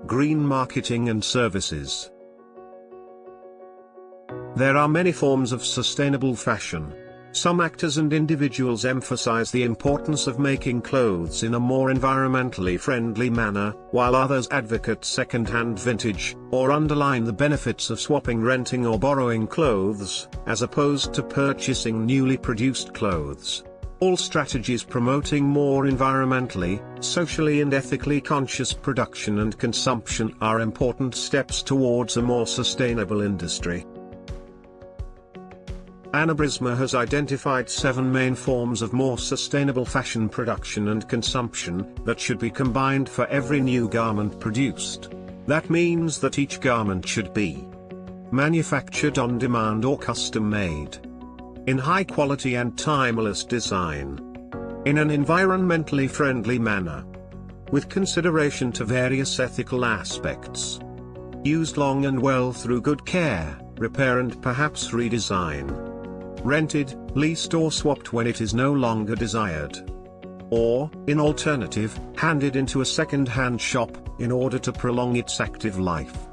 Green marketing and services. There are many forms of sustainable fashion. Some actors and individuals emphasize the importance of making clothes in a more environmentally friendly manner, while others advocate second-hand vintage, or underline the benefits of swapping, renting or borrowing clothes, as opposed to purchasing newly produced clothes. All strategies promoting more environmentally, socially and ethically conscious production and consumption are important steps towards a more sustainable industry. Analyse has identified 7 main forms of more sustainable fashion production and consumption that should be combined for every new garment produced. That means that each garment should be manufactured on demand or custom-made, in high quality and timeless design, in an environmentally friendly manner, with consideration to various ethical aspects, used long and well through good care, repair and perhaps redesign, rented, leased or swapped when it is no longer desired, or, in alternative, handed into a second-hand shop, in order to prolong its active life.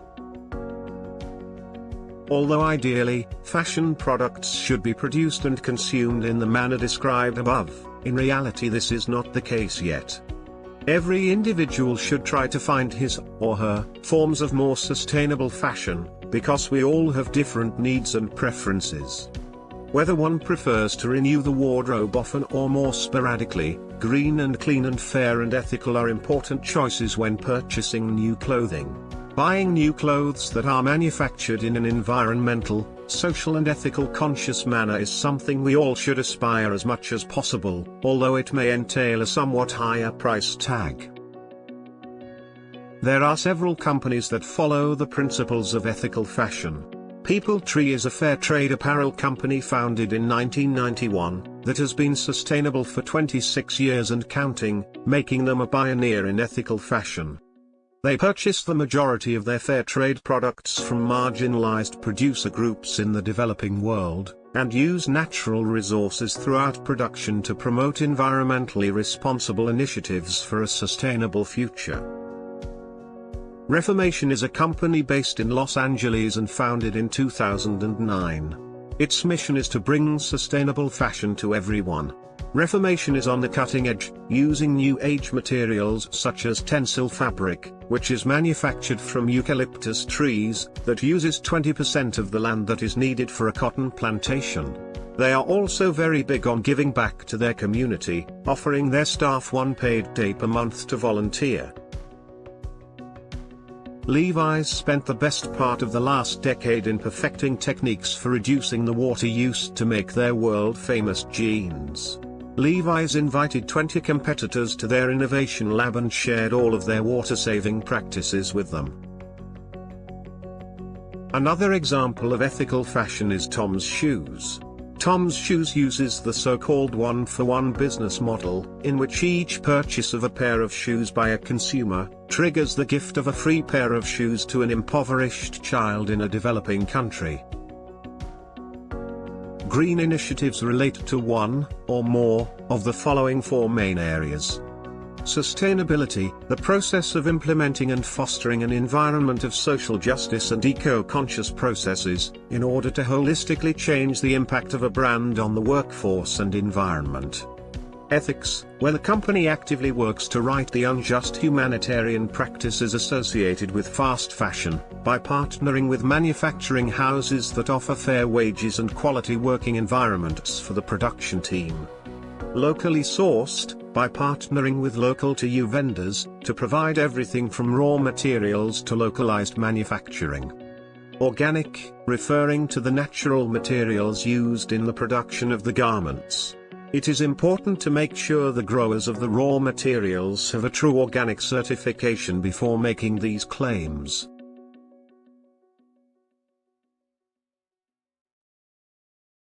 Although ideally, fashion products should be produced and consumed in the manner described above, in reality this is not the case yet. Every individual should try to find his, or her, forms of more sustainable fashion, because we all have different needs and preferences. Whether one prefers to renew the wardrobe often or more sporadically, green and clean and fair and ethical are important choices when purchasing new clothing. Buying new clothes that are manufactured in an environmental, social and ethical conscious manner is something we all should aspire as much as possible, although it may entail a somewhat higher price tag. There are several companies that follow the principles of ethical fashion. People Tree is a fair trade apparel company founded in 1991, that has been sustainable for 26 years and counting, making them a pioneer in ethical fashion. They purchase the majority of their fair trade products from marginalized producer groups in the developing world, and use natural resources throughout production to promote environmentally responsible initiatives for a sustainable future. Reformation is a company based in Los Angeles and founded in 2009. Its mission is to bring sustainable fashion to everyone. Reformation is on the cutting edge, using new age materials such as tencel fabric, which is manufactured from eucalyptus trees, that uses 20% of the land that is needed for a cotton plantation. They are also very big on giving back to their community, offering their staff one paid day per month to volunteer. Levi's spent the best part of the last decade in perfecting techniques for reducing the water used to make their world-famous jeans. Levi's invited 20 competitors to their innovation lab and shared all of their water-saving practices with them. Another example of ethical fashion is Tom's Shoes. Tom's Shoes uses the so-called one-for-one business model, in which each purchase of a pair of shoes by a consumer triggers the gift of a free pair of shoes to an impoverished child in a developing country. Green initiatives relate to one, or more, of the following 4 main areas. Sustainability, the process of implementing and fostering an environment of social justice and eco-conscious processes, in order to holistically change the impact of a brand on the workforce and environment. Ethics, where the company actively works to right the unjust humanitarian practices associated with fast fashion, by partnering with manufacturing houses that offer fair wages and quality working environments for the production team. Locally sourced, by partnering with local-to-you vendors, to provide everything from raw materials to localized manufacturing. Organic, referring to the natural materials used in the production of the garments. It is important to make sure the growers of the raw materials have a true organic certification before making these claims.